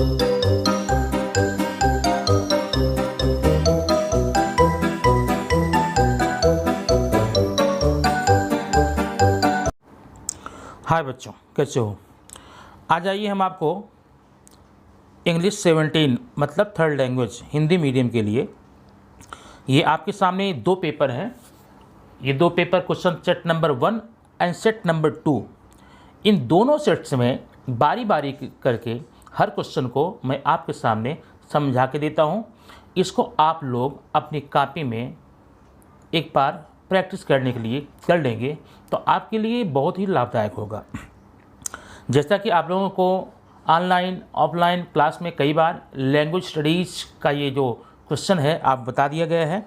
हाय बच्चों, कैसे हो? आज आइए हम आपको इंग्लिश 17 मतलब थर्ड लैंग्वेज हिंदी मीडियम के लिए ये आपके सामने दो पेपर हैं। ये दो paper question set number 1 and set number 2, इन दोनों सेट्स में बारी बारी करके हर क्वेश्चन को मैं आपके सामने समझा के देता हूँ। इसको आप लोग अपनी कॉपी में एक बार प्रैक्टिस करने के लिए कर लेंगे तो आपके लिए बहुत ही लाभदायक होगा। जैसा कि आप लोगों को ऑनलाइन ऑफलाइन क्लास में कई बार लैंग्वेज स्टडीज़ का ये जो क्वेश्चन है आप बता दिया गया है,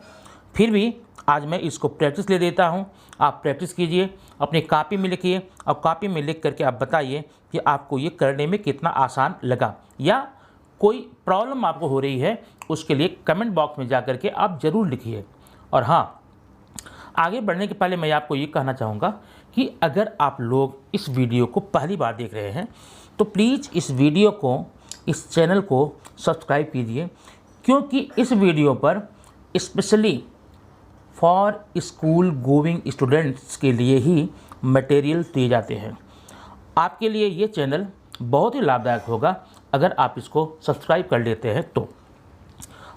फिर भी आज मैं इसको प्रैक्टिस ले देता हूँ। आप प्रैक्टिस कीजिए, अपनी कॉपी में लिखिए और कॉपी में लिख करके आप बताइए कि आपको ये करने में कितना आसान लगा या कोई प्रॉब्लम आपको हो रही है, उसके लिए कमेंट बॉक्स में जा कर के आप ज़रूर लिखिए। और हाँ, आगे बढ़ने के पहले मैं आपको ये कहना चाहूँगा कि अगर आप लोग इस वीडियो को पहली बार देख रहे हैं तो प्लीज़ इस वीडियो को, इस चैनल को सब्सक्राइब कीजिए, क्योंकि इस वीडियो पर specially for school going students के लिए ही मटेरियल दिए जाते हैं। आपके लिए ये चैनल बहुत ही लाभदायक होगा अगर आप इसको सब्सक्राइब कर लेते हैं तो।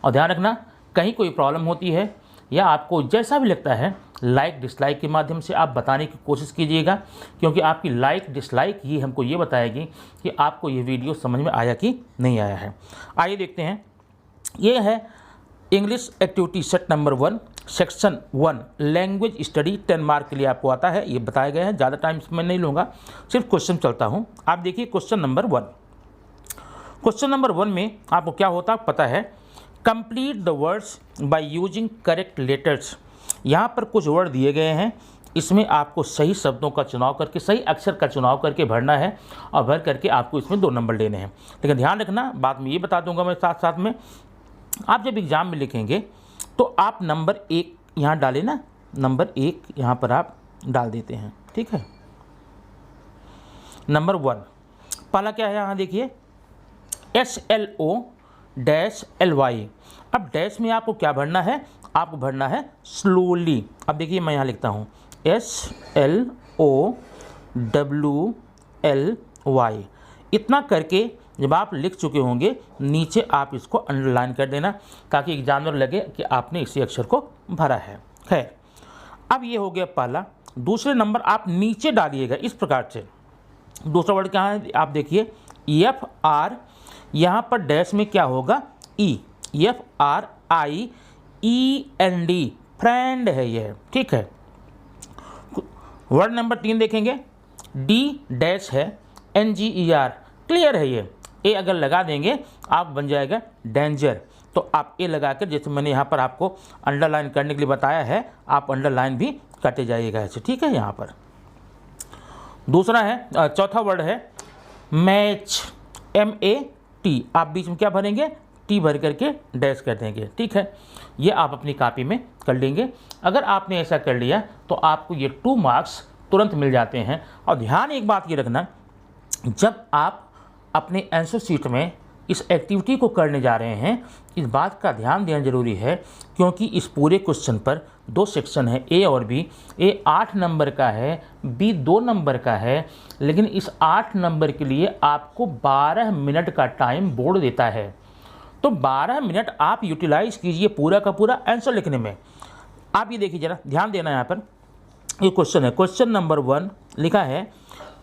और ध्यान रखना, कहीं कोई प्रॉब्लम होती है या आपको जैसा भी लगता है लाइक डिसलाइक के माध्यम से आप बताने की कोशिश कीजिएगा, क्योंकि आपकी लाइक डिसलाइक ही हमको ये बताएगी कि आपको ये वीडियो समझ में आया कि नहीं आया है। आइए देखते हैं। ये है English activity set number 1 section 1 language study 10 mark के लिए आपको आता है। ये बताया गया है, ज़्यादा टाइम मैं नहीं लूँगा, सिर्फ क्वेश्चन चलता हूँ। आप देखिए क्वेश्चन नंबर 1। क्वेश्चन नंबर 1 में आपको क्या होता पता है, complete the words by using correct letters. यहाँ पर कुछ वर्ड दिए गए हैं, इसमें आपको सही शब्दों का चुनाव करके, सही अक्षर का चुनाव करके भरना है और भर करके आपको इसमें 2 नंबर लेने हैं। लेकिन ध्यान रखना, बाद में ये बता दूंगा मैं साथ साथ में, आप जब एग्ज़ाम में लिखेंगे तो आप नंबर 1 यहाँ डालें ना, नंबर 1 यहाँ पर आप डाल देते हैं, ठीक है। नंबर 1 पहला क्या है, यहाँ देखिए SLO-LY। अब डैश में आपको क्या भरना है, आपको भरना है स्लोली। अब देखिए मैं यहाँ लिखता हूँ SLOWLY। इतना करके जब आप लिख चुके होंगे नीचे आप इसको अंडरलाइन कर देना ताकि एग्जामिनर लगे कि आपने इसी अक्षर को भरा है। खैर, अब ये हो गया पहला। दूसरे नंबर आप नीचे डालिएगा इस प्रकार से। दूसरा वर्ड कहाँ है, आप देखिए FR, यहाँ पर डैश में क्या होगा FRIEND, फ्रेंड है ये, ठीक है। वर्ड नंबर 3 देखेंगे D डैश है NGER, क्लियर है ये। ए अगर लगा देंगे आप बन जाएगा डेंजर, तो आप ए लगा कर, जैसे मैंने यहाँ पर आपको अंडरलाइन करने के लिए बताया है, आप अंडरलाइन भी करते जाइएगा ऐसे, ठीक है। यहाँ पर दूसरा है, चौथा वर्ड है मैच MAT। आप बीच में क्या भरेंगे, टी भर करके डैश कर देंगे, ठीक है। ये आप अपनी कॉपी में कर लेंगे। अगर आपने ऐसा कर लिया तो आपको ये 2 मार्क्स तुरंत मिल जाते हैं। और ध्यान एक बात ये रखना, जब आप अपने आंसर शीट में इस एक्टिविटी को करने जा रहे हैं, इस बात का ध्यान देना जरूरी है, क्योंकि इस पूरे क्वेश्चन पर 2 सेक्शन है, ए और बी। ए 8 नंबर का है, बी 2 नंबर का है, लेकिन इस 8 नंबर के लिए आपको 12 मिनट का टाइम बोर्ड देता है। तो 12 मिनट आप यूटिलाइज कीजिए पूरा का पूरा आंसर लिखने में। आप ये देखिए जरा, ध्यान देना, यहाँ पर ये क्वेश्चन है, क्वेश्चन नंबर 1 लिखा है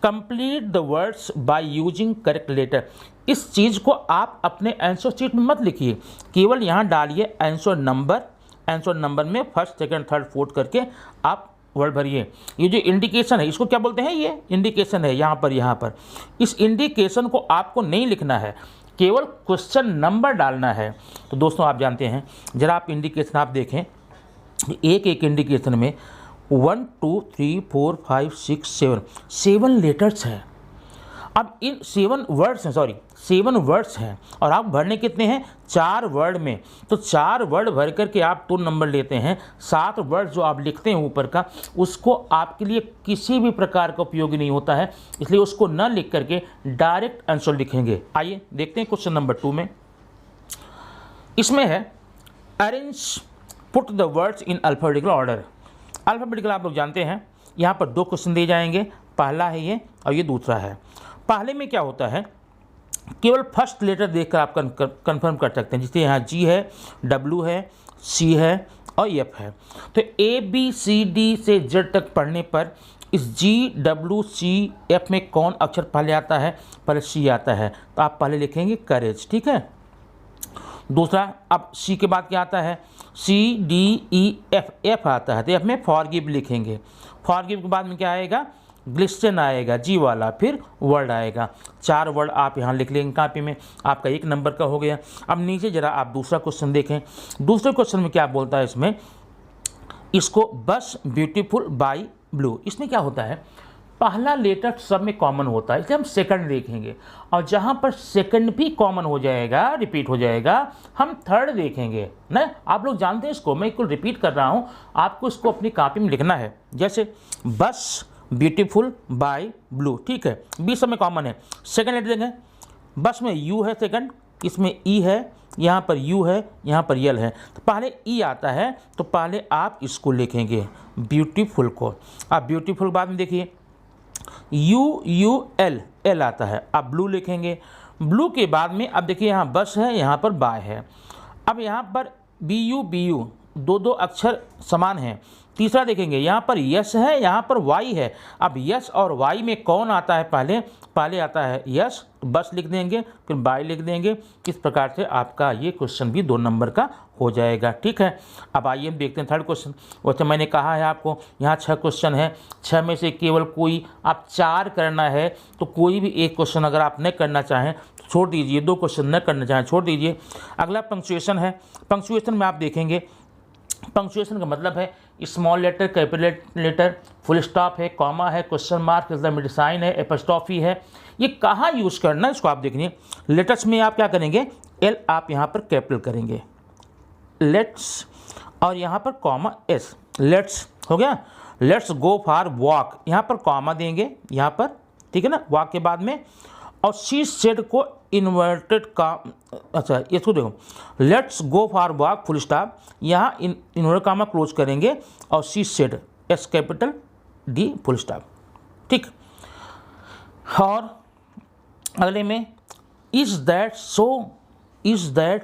complete the words by using correct letter. इस चीज़ को आप अपने आंसर शीट में मत लिखिए, केवल यहाँ डालिए आंसर नंबर। आंसर नंबर में फर्स्ट सेकंड थर्ड फोर्थ करके आप वर्ड भरिए। ये जो इंडिकेशन है इसको क्या बोलते हैं, ये इंडिकेशन है यहाँ पर। इस इंडिकेशन को आपको नहीं लिखना है, केवल क्वेश्चन नंबर डालना है। तो दोस्तों आप जानते हैं, जरा आप इंडिकेशन आप देखें, एक एक इंडिकेशन में 1 2 3 4 5 6 7 लेटर्स हैं। अब इन 7 वर्ड्स हैं और आप भरने कितने हैं, 4 वर्ड में। तो 4 वर्ड भर करके आप 2 नंबर लेते हैं। 7 वर्ड जो आप लिखते हैं ऊपर का, उसको आपके लिए किसी भी प्रकार का उपयोगी नहीं होता है, इसलिए उसको न लिख करके डायरेक्ट आंसर लिखेंगे। आइए देखते हैं क्वेश्चन नंबर 2 में। इसमें है arrange put the words in alphabetical order. Alphabetical आप लोग जानते हैं, यहाँ पर 2 क्वेश्चन दिए जाएंगे, पहला है ये और ये दूसरा है। पहले में क्या होता है, केवल फर्स्ट लेटर देखकर आप कंफर्म कर सकते हैं। जैसे यहाँ जी है, डब्ल्यू है, सी है और एफ है। तो ए बी सी डी से जेड तक पढ़ने पर इस जी डब्ल्यू सी एफ में कौन अक्षर पहले आता है, पहले सी आता है, तो आप पहले लिखेंगे करेज। ठीक है। दूसरा, अब सी के बाद क्या आता है, C D E F, F आता है तो एफ में फॉरगिव लिखेंगे। फॉरगिव के बाद में क्या आएगा, ग्लिस्टन आएगा, जी वाला, फिर वर्ड आएगा। 4 वर्ड आप यहाँ लिख लेंगे कापी में, आपका 1 नंबर का हो गया। अब नीचे जरा आप दूसरा क्वेश्चन देखें। दूसरे क्वेश्चन में क्या बोलता है, इसमें इसको बस ब्यूटीफुल बाई ब्लू। इसमें क्या होता है, पहला लेटर सब में कॉमन होता है, इसलिए हम सेकंड देखेंगे, और जहाँ पर सेकंड भी कॉमन हो जाएगा, रिपीट हो जाएगा, हम थर्ड देखेंगे ना। आप लोग जानते हैं इसको, मैं इसको रिपीट कर रहा हूँ, आपको इसको अपनी कॉपी में लिखना है। जैसे बस ब्यूटीफुल बाय ब्लू, ठीक है, बी सब में कॉमन है। सेकंड लेटर देखें, बस में यू है सेकंड, इसमें ई है, यहाँ पर यू है, यहाँ पर यल है, तो पहले ई आता है, तो पहले आप इसको लिखेंगे ब्यूटीफुल को। आप ब्यूटीफुल बाद में देखिए यू यू एल, एल आता है, आप ब्लू लिखेंगे। ब्लू के बाद में अब देखिए यहाँ बस है, यहाँ पर बाय है। अब यहाँ पर बी यू, दो अक्षर समान हैं। तीसरा देखेंगे, यहाँ पर यस है, यहाँ पर वाई है। अब यस और वाई में कौन आता है, पहले आता है यस, बस लिख देंगे, फिर वाई लिख देंगे। इस प्रकार से आपका ये क्वेश्चन भी 2 नंबर का हो जाएगा। ठीक है। अब आइए हम देखते हैं थर्ड क्वेश्चन। वैसे मैंने कहा है आपको यहाँ 6 क्वेश्चन है, 6 में से केवल कोई आप 4 करना है, तो कोई भी एक क्वेश्चन अगर आप नहीं करना चाहें तो छोड़ दीजिए, 2 क्वेश्चन न करना चाहें छोड़ दीजिए। अगला पंक्चुएशन है। पंक्चुएशन में आप देखेंगे, पंक्चुएशन का मतलब है small letter, capital letter, full stop है, कॉमा है, क्वेश्चन मार्क, एक्सक्लेमेटरी साइन है, एपोस्ट्रोफी है। ये कहाँ यूज़ करना है इसको आप देखिए। लेटर्स में आप क्या करेंगे, एल आप यहाँ पर कैपिटल करेंगे, लेट्स, और यहाँ पर कॉमा एस, लेट्स हो गया। लेट्स गो फॉर वॉक, यहाँ पर कॉमा देंगे यहाँ पर, ठीक है ना, वॉक के बाद में, और शी सेड को इन्वर्टेड का, अच्छा इसको देखो, let's go for walk full stop, यहाँ इन्वर्टेड कामा क्लोज करेंगे, और she said S capital D full stop. ठीक। और अगले में is that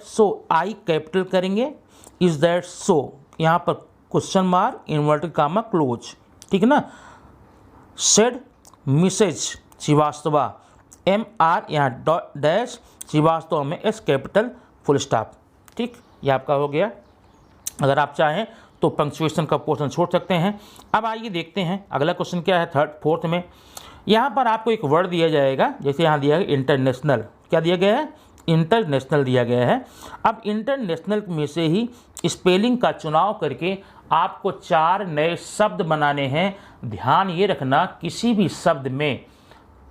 so, I capital करेंगे, इज दैट सो, यहाँ पर question mark, inverted comma close, ठीक है ना। Said Mrs Srivastava, M R यहाँ डैश, श्रीवास्तव में एस कैपिटल फुल स्टॉप। ठीक, ये आपका हो गया। अगर आप चाहें तो पंक्चुएशन का पोर्शन छोड़ सकते हैं। अब आइए देखते हैं अगला क्वेश्चन क्या है, फोर्थ में। यहाँ पर आपको एक वर्ड दिया जाएगा, जैसे यहाँ दिया है इंटरनेशनल, क्या दिया गया है, इंटरनेशनल दिया गया है। अब इंटरनेशनल में से ही स्पेलिंग का चुनाव करके आपको 4 नए शब्द बनाने हैं। ध्यान ये रखना, किसी भी शब्द में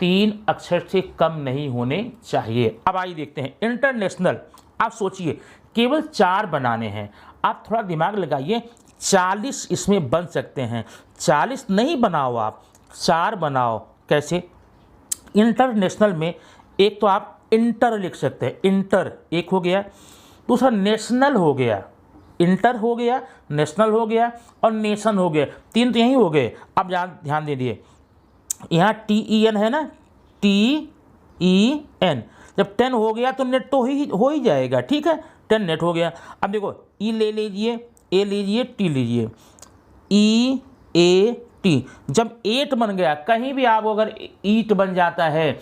3 अक्षर से कम नहीं होने चाहिए। अब आइए देखते हैं इंटरनेशनल। आप सोचिए केवल 4 बनाने हैं, आप थोड़ा दिमाग लगाइए, 40 इसमें बन सकते हैं। 40 नहीं बनाओ, आप 4 बनाओ। कैसे? इंटरनेशनल में एक तो आप इंटर लिख सकते हैं, इंटर एक हो गया, दूसरा नेशनल हो गया, इंटर हो गया, नेशनल हो गया और नेशन हो गया, 3 तो यही हो गए। अब ध्यान दे दिए, यहाँ TEN है ना, TEN, जब 10 हो गया तो नेट तो हो ही जाएगा। ठीक है, 10 नेट हो गया। अब देखो ई ले लीजिए, ए लीजिए, टी लीजिए, EAT, जब 8 बन गया, कहीं भी आप अगर ईट बन जाता है,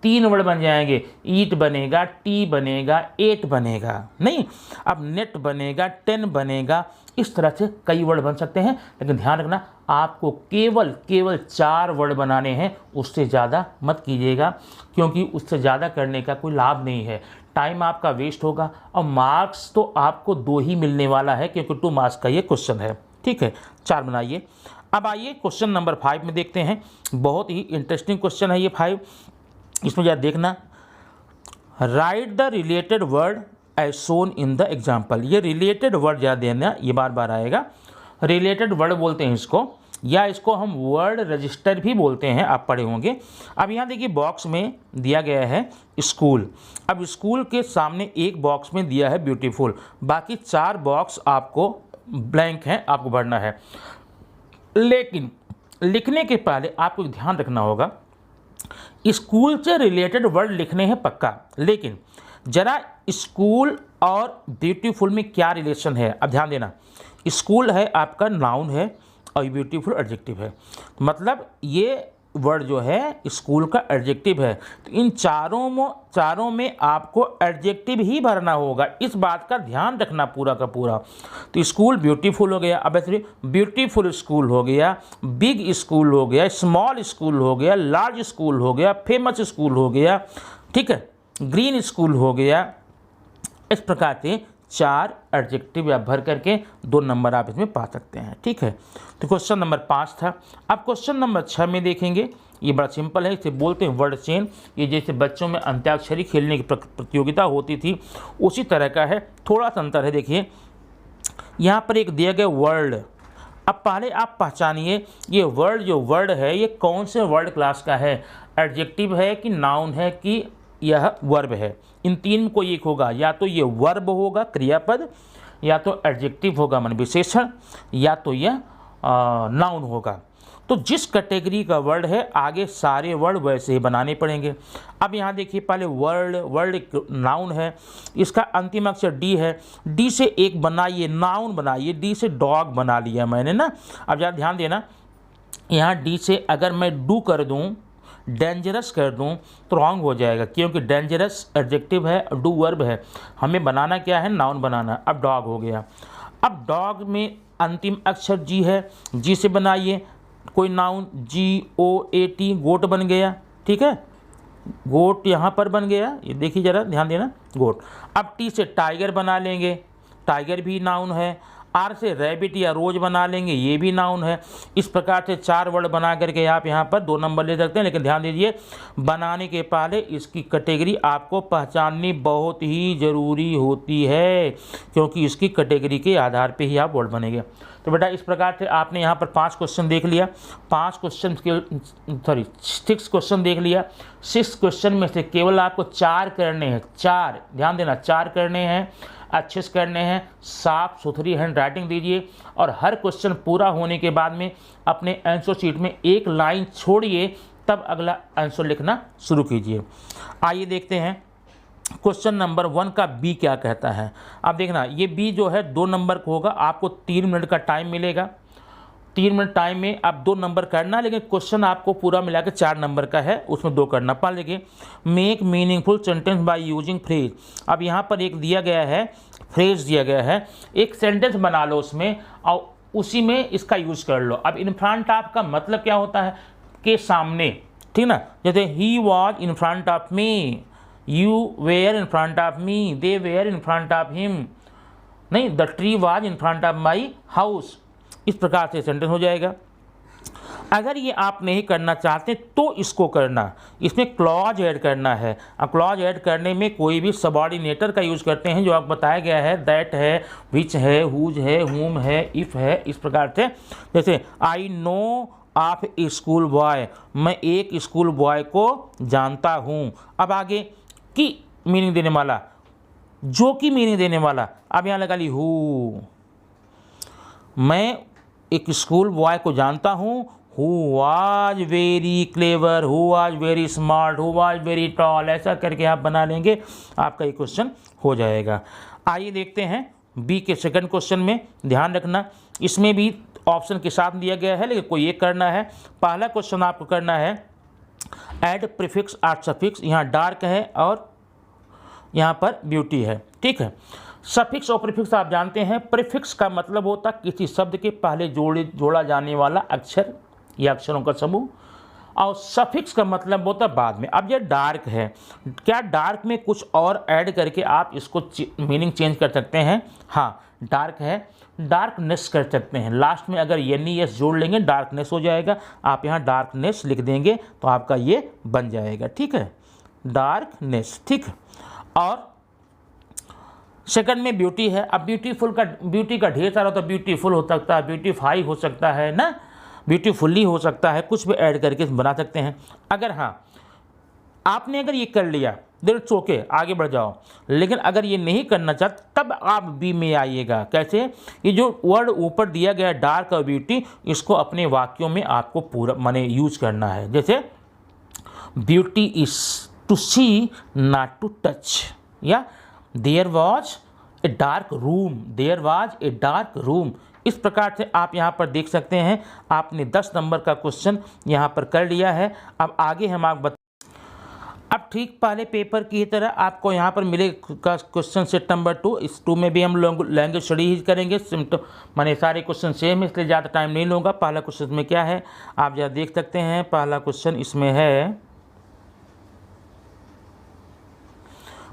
3 वर्ड बन जाएंगे, ईट बनेगा, टी बनेगा, 8 बनेगा नहीं। अब नेट बनेगा, 10 बनेगा, इस तरह से कई वर्ड बन सकते हैं। लेकिन ध्यान रखना, आपको केवल 4 वर्ड बनाने हैं, उससे ज़्यादा मत कीजिएगा, क्योंकि उससे ज़्यादा करने का कोई लाभ नहीं है, टाइम आपका वेस्ट होगा और मार्क्स तो आपको 2 ही मिलने वाला है, क्योंकि 2 मार्क्स का ये क्वेश्चन है। ठीक है, 4 बनाइए। अब आइए क्वेश्चन नंबर 5 में देखते हैं। बहुत ही इंटरेस्टिंग क्वेश्चन है ये 5। इसमें ज़रा देखना, write the related word as shown in the example. ये रिलेटेड वर्ड ज़रा देना, ये बार बार आएगा। रिलेटेड वर्ड बोलते हैं इसको, या इसको हम वर्ड रजिस्टर भी बोलते हैं, आप पढ़े होंगे। अब यहाँ देखिए बॉक्स में दिया गया है स्कूल। अब स्कूल के सामने एक बॉक्स में दिया है ब्यूटीफुल, बाकी 4 बॉक्स आपको ब्लैंक हैं, आपको भरना है। लेकिन लिखने के पहले आपको ध्यान रखना होगा, स्कूल से रिलेटेड वर्ड लिखने हैं पक्का, लेकिन ज़रा स्कूल और ब्यूटीफुल में क्या रिलेशन है अब ध्यान देना। स्कूल है आपका नाउन है और ब्यूटीफुल एडजेक्टिव है, मतलब ये वर्ड जो है स्कूल का एडजेक्टिव है। तो इन चारों में आपको एडजेक्टिव ही भरना होगा, इस बात का ध्यान रखना पूरा का पूरा। तो स्कूल ब्यूटीफुल हो गया, अब ऐसे ब्यूटीफुल स्कूल हो गया, बिग स्कूल हो गया, स्मॉल स्कूल हो गया, लार्ज स्कूल हो गया, फेमस स्कूल हो गया, ठीक है, ग्रीन स्कूल हो गया। इस प्रकार से 4 एडजेक्टिव आप भर करके 2 नंबर आप इसमें पा सकते हैं, ठीक है। तो क्वेश्चन नंबर 5 था। अब क्वेश्चन नंबर 6 में देखेंगे, ये बड़ा सिंपल है, इसे बोलते हैं वर्ड चेन। ये जैसे बच्चों में अंत्याक्षरी खेलने की प्रतियोगिता होती थी उसी तरह का है, थोड़ा सा अंतर है। देखिए यहाँ पर एक दिया गया वर्ड, अब पहले आप पहचानिए ये वर्ड, जो वर्ड है ये कौन से वर्ड क्लास का है, एडजेक्टिव है कि नाउन है कि यह वर्ब है। इन 3 में कोई एक होगा, या तो ये वर्ब होगा क्रियापद, या तो एडजेक्टिव होगा मन विशेषण, या तो यह नाउन होगा। तो जिस कैटेगरी का वर्ड है आगे सारे वर्ड वैसे ही बनाने पड़ेंगे। अब यहाँ देखिए पहले वर्ड एक नाउन है, इसका अंतिम अक्षर डी है, डी से एक बनाइए, नाउन बनाइए, डी से डॉग बना लिया मैंने ना। अब ज़रा ध्यान देना, यहाँ डी से अगर मैं डू कर दूँ, डेंजरस कर दूं तो रॉन्ग हो जाएगा, क्योंकि डेंजरस एडजेक्टिव है, डू वर्ब है, हमें बनाना क्या है, नाउन बनाना। अब डॉग हो गया, अब डॉग में अंतिम अक्षर जी है, जी से बनाइए कोई नाउन, GOAT, गोट बन गया, ठीक है, गोट यहाँ पर बन गया, ये देखिए ज़रा ध्यान देना, गोट। अब टी से टाइगर बना लेंगे, टाइगर भी नाउन है। आर से रैबिट या रोज बना लेंगे, ये भी नाउन है। इस प्रकार से 4 वर्ड बना करके आप यहाँ पर 2 नंबर ले सकते हैं। लेकिन ध्यान दीजिए, बनाने के पहले इसकी कैटेगरी आपको पहचाननी बहुत ही ज़रूरी होती है, क्योंकि इसकी कैटेगरी के आधार पे ही आप वर्ड बनेंगे। तो बेटा इस प्रकार से आपने यहाँ पर 5 क्वेश्चन देख लिया, 6 क्वेश्चन देख लिया। 6 क्वेश्चन में से केवल आपको 4 करने हैं, 4 ध्यान देना, 4 करने हैं, अच्छे से करने हैं, साफ सुथरी हैंड राइटिंग दीजिए। और हर क्वेश्चन पूरा होने के बाद में अपने आंसर शीट में 1 लाइन छोड़िए, तब अगला आंसर लिखना शुरू कीजिए। आइए देखते हैं क्वेश्चन नंबर 1 का बी क्या कहता है। अब देखना, ये बी जो है 2 नंबर का होगा, आपको 3 मिनट का टाइम मिलेगा। 3 मिनट टाइम में आप 2 नंबर करना, लेकिन क्वेश्चन आपको पूरा मिला के 4 नंबर का है, उसमें 2 करना। पढ़ देखिए, make meaningful sentence by using phrase. अब यहाँ पर एक दिया गया है, फ्रेज दिया गया है, एक सेंटेंस बना लो उसमें और उसी में इसका यूज कर लो। अब इन फ्रंट ऑफ का मतलब क्या होता है, के सामने, ठीक ना। जैसे he was in front of me, you were in front of me, they were in front of him, नहीं, the tree was in front of my house. इस प्रकार से सेंटेंस हो जाएगा। अगर ये आप नहीं करना चाहते तो इसको करना, इसमें क्लॉज ऐड करना है। अब क्लॉज ऐड करने में कोई भी सबऑर्डिनेटर का यूज़ करते हैं, जो आपको बताया गया है, दैट है, विच है, हुज है, हुम है, इफ़ है, इस प्रकार से। जैसे I know of A school boy, मैं एक स्कूल बॉय को जानता हूँ। अब आगे की मीनिंग देने वाला, जो की मीनिंग देने वाला, अब यहाँ लगा ली हु, मैं एक स्कूल बॉय को जानता हूँ, who was very clever, who was very smart, who was very tall, ऐसा करके आप बना लेंगे, आपका ये क्वेश्चन हो जाएगा। आइए देखते हैं बी के सेकंड क्वेश्चन में। ध्यान रखना, इसमें भी ऑप्शन के साथ दिया गया है, लेकिन कोई एक करना है। पहला क्वेश्चन आपको करना है ऐड प्रीफिक्स और सफिक्स। यहाँ डार्क है और यहाँ पर ब्यूटी है, ठीक है। सफिक्स और प्रीफिक्स आप जानते हैं, प्रीफिक्स का मतलब होता है किसी शब्द के पहले जोड़ा जाने वाला अक्षर या अक्षरों का समूह, और सफिक्स का मतलब होता है बाद में। अब ये डार्क है, क्या डार्क में कुछ और ऐड करके आप इसको मीनिंग चेंज कर सकते हैं? हाँ, डार्क है, डार्कनेस कर सकते हैं। लास्ट में अगर NES जोड़ लेंगे डार्कनेस हो जाएगा। आप यहाँ डार्कनेस लिख देंगे तो आपका ये बन जाएगा, ठीक है। डार्कनेस, ठीक। और सेकंड में ब्यूटी है। अब ब्यूटी का ढेर सारा होता है, ब्यूटीफुल हो सकता है, ब्यूटीफाई हो सकता है ना, ब्यूटीफुल्ली हो सकता है, कुछ भी ऐड करके बना सकते हैं। अगर हाँ आपने अगर ये कर लिया देन इट्स ओके, आगे बढ़ जाओ। लेकिन अगर ये नहीं करना चाहते तब आप बी में आइएगा। कैसे? ये जो वर्ड ऊपर दिया गया डार्क और ब्यूटी, इसको अपने वाक्यों में आपको पूरा माने यूज करना है। जैसे beauty is to see not to touch, या there was a dark room, there was a dark room. इस प्रकार से आप यहाँ पर देख सकते हैं आपने 10 नंबर का क्वेश्चन यहाँ पर कर लिया है। अब आगे हम आप अब ठीक पहले पेपर की तरह आपको यहाँ पर मिलेगा क्वेश्चन सेट नंबर 2। इस 2 में भी हम लोग लैंग्वेज स्टडी ही करेंगे। सिम्टम माने सारे क्वेश्चन सेम है, इसलिए ज़्यादा टाइम नहीं लूँगा। पहला क्वेश्चन में क्या है आप जरा देख सकते हैं। पहला क्वेश्चन इसमें है,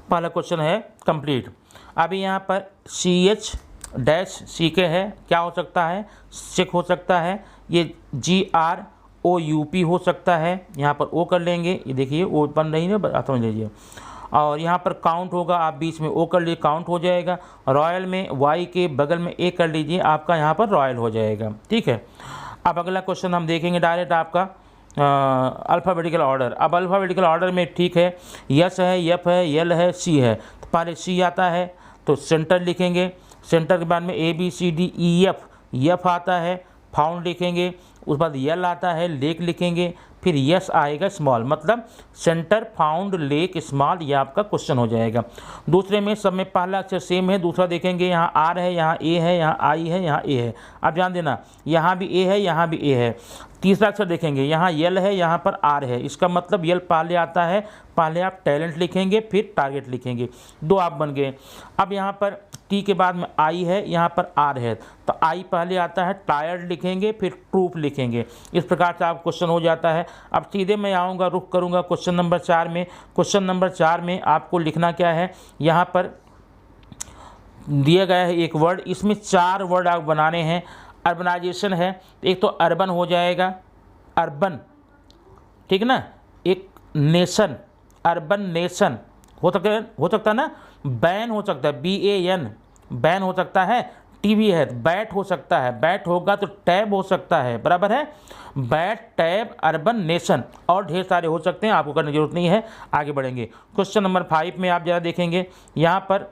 पहला क्वेश्चन है कंप्लीट। अभी यहाँ पर CH डैश CK है, क्या हो सकता है? सिक हो सकता है। ये GROUP हो सकता है, यहाँ पर O कर लेंगे। ये देखिए O बन रही है, समझ लीजिए। और यहाँ पर काउंट होगा, आप बीच में O कर लीजिए, काउंट हो जाएगा। रॉयल में Y के बगल में A कर लीजिए, आपका यहाँ पर रॉयल हो जाएगा, ठीक है। अब अगला क्वेश्चन हम देखेंगे डायरेक्ट आपका अल्फ़ाबेटिकल ऑर्डर। अब अल्फ़ाबेटिकल ऑर्डर में ठीक है, यस है, यप है, यल है, सी है। तो पहले सी आता है तो सेंटर लिखेंगे, सेंटर के बाद में ABCDEF, यफ आता है, फाउंड लिखेंगे। उसके बाद यल आता है, लेक लिखेंगे, फिर यस आएगा स्मॉल, मतलब सेंटर फाउंड लेक स्मॉल, ये आपका क्वेश्चन हो जाएगा। दूसरे में सब में पहला अक्षर सेम है, दूसरा देखेंगे यहाँ आर है, यहाँ ए है, यहाँ आई है, यहाँ ए है। अब ध्यान देना, यहाँ भी ए है, यहाँ भी ए है। तीसरा अक्षर देखेंगे, यहाँ यल है, यहाँ पर आर है, इसका मतलब यल पहले आता है, पहले आप टैलेंट लिखेंगे फिर टारगेट लिखेंगे, 2 आप बन गए। अब यहाँ पर टी के बाद में आई है, यहाँ पर आर है, तो आई पहले आता है, टायर्ड लिखेंगे फिर ट्रूप लिखेंगे। इस प्रकार से आप क्वेश्चन हो जाता है। अब सीधे मैं आऊँगा, रुख करूँगा क्वेश्चन नंबर 4 में। क्वेश्चन नंबर 4 में आपको लिखना क्या है, यहाँ पर दिया गया है एक वर्ड, इसमें 4 वर्ड आप बनाने हैं। अर्बनाइजेशन है, एक तो अर्बन हो जाएगा, अर्बन, ठीक ना। एक नेशन, अर्बन नेशन हो सकता है ना। बैन हो सकता है, BAN, बैन हो सकता है। टीवी है, बैट हो सकता है, बैट होगा तो टैब हो सकता है, बराबर है। बैट, टैब, अर्बन, नेशन और ढेर सारे हो सकते हैं, आपको करने की जरूरत नहीं है। आगे बढ़ेंगे क्वेश्चन नंबर 5 में आप जरा देखेंगे, यहाँ पर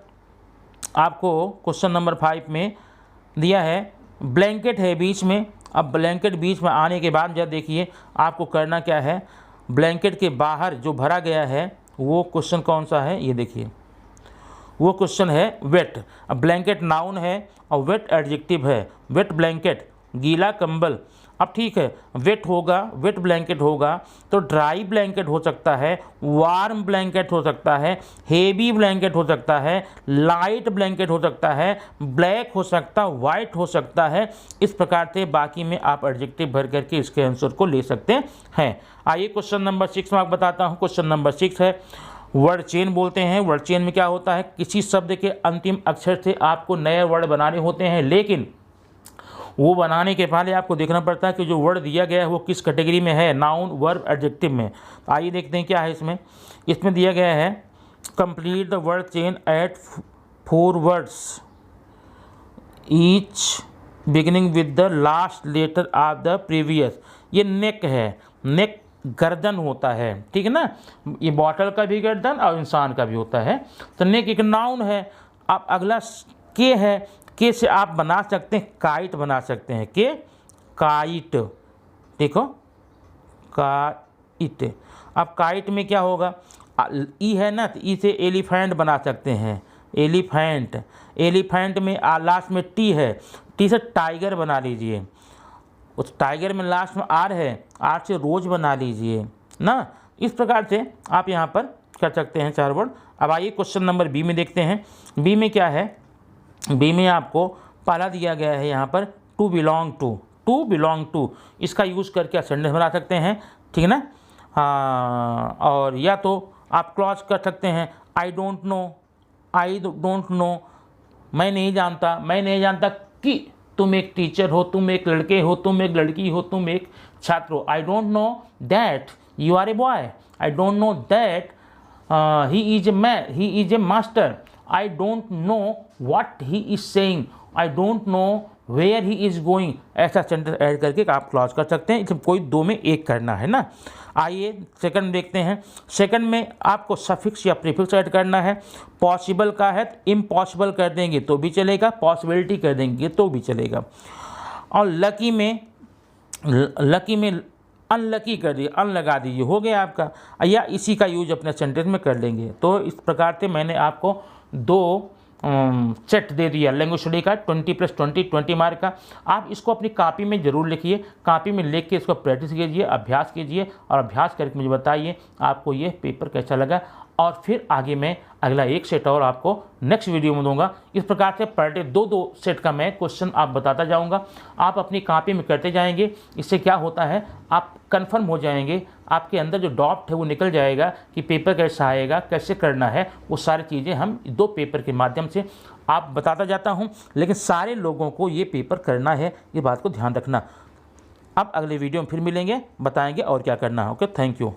आपको क्वेश्चन नंबर 5 में दिया है ब्लैंकेट है बीच में। अब ब्लैंकेट बीच में आने के बाद जब देखिए आपको करना क्या है, ब्लैंकेट के बाहर जो भरा गया है वो क्वेश्चन कौन सा है, ये देखिए वो क्वेश्चन है वेट। अब ब्लैंकेट नाउन है और वेट एडजेक्टिव है। वेट ब्लैंकेट, गीला कंबल। अब ठीक है, वेट होगा, वेट ब्लैंकेट होगा तो ड्राई ब्लैंकेट हो सकता है, वार्म ब्लैंकेट हो सकता है, हेवी ब्लैंकेट हो सकता है, लाइट ब्लैंकेट हो सकता है, ब्लैक हो सकता है, वाइट हो सकता है। इस प्रकार से बाकी में आप एडजेक्टिव भर करके इसके आंसर को ले सकते हैं। आइए क्वेश्चन नंबर 6 में आपको बताता हूँ। क्वेश्चन नंबर 6 है वर्ड चेन बोलते हैं। वर्ड चेन में क्या होता है, किसी शब्द के अंतिम अक्षर से आपको नए वर्ड बनाने होते हैं, लेकिन वो बनाने के पहले आपको देखना पड़ता है कि जो वर्ड दिया गया है वो किस कैटेगरी में है, नाउन, वर्ब, एडजेक्टिव में। तो आइए देखते हैं क्या है इसमें दिया गया है complete the word chain at 4 words each beginning with the last letter of the previous. ये नेक है, नेक गर्दन होता है, ठीक है ना। ये बॉटल का भी गर्दन और इंसान का भी होता है। तो नेक एक नाउन है। अब अगला के है, के से आप बना सकते हैं काइट बना सकते हैं, के काइट, देखो काइट। अब काइट में क्या होगा, ई है ना, तो ई से एलिफेंट बना सकते हैं, एलिफेंट। एलिफेंट में लास्ट में टी है, टी से टाइगर बना लीजिए। उस टाइगर में लास्ट में आर है, आर से रोज बना लीजिए ना। इस प्रकार से आप यहाँ पर कर सकते हैं 4 वर्ड। अब आइए क्वेश्चन नंबर बी में देखते हैं। बी में क्या है, बी में आपको पहला दिया गया है यहाँ पर to belong to, to belong to. इसका यूज़ करके आप सेंटेंस बना सकते हैं, ठीक है ना। हाँ, और या तो आप क्लॉज कर सकते हैं, आई don't no, I don't no, मैं नहीं जानता, मैं नहीं जानता कि तुम एक टीचर हो, तुम एक लड़के हो, तुम एक लड़की हो, तुम एक छात्र हो। I don't know that you are a boy, I don't know that he is a master, I don't know what he is saying, I don't know where he is going. ऐसा सेंटेंस ऐड करके आप clause कर सकते हैं। इसमें कोई दो में एक करना है ना। आइए सेकंड देखते हैं। सेकंड में आपको सफिक्स या प्रीफिक्स ऐड करना है। पॉसिबल का है तो इम्पॉसिबल कर देंगे तो भी चलेगा, पॉसिबिलिटी कर देंगे तो भी चलेगा। और लकी में अनलकी कर दिए, अन लगा दीजिए, हो गया आपका, या इसी का यूज अपने सेंटेंस में कर लेंगे। तो इस प्रकार से मैंने आपको दो सेट दे दिया लैंग्वेज स्टडी का, 20+20 मार्क का। आप इसको अपनी कॉपी में ज़रूर लिखिए, कॉपी में लिख के इसको प्रैक्टिस कीजिए, अभ्यास कीजिए, और अभ्यास करके मुझे बताइए आपको ये पेपर कैसा लगा। और फिर आगे मैं अगला एक सेट और आपको नेक्स्ट वीडियो में दूंगा। इस प्रकार से पर डे 2-2 सेट का मैं क्वेश्चन आप बताता जाऊंगा। आप अपनी कॉपी में करते जाएंगे। इससे क्या होता है, आप कंफर्म हो जाएंगे, आपके अंदर जो डाउट है वो निकल जाएगा कि पेपर कैसा आएगा, कैसे करना है। वो सारी चीज़ें हम 2 पेपर के माध्यम से आप बताता जाता हूँ, लेकिन सारे लोगों को ये पेपर करना है, ये बात को ध्यान रखना। अब अगले वीडियो में फिर मिलेंगे, बताएंगे और क्या करना है। Okay, thank you.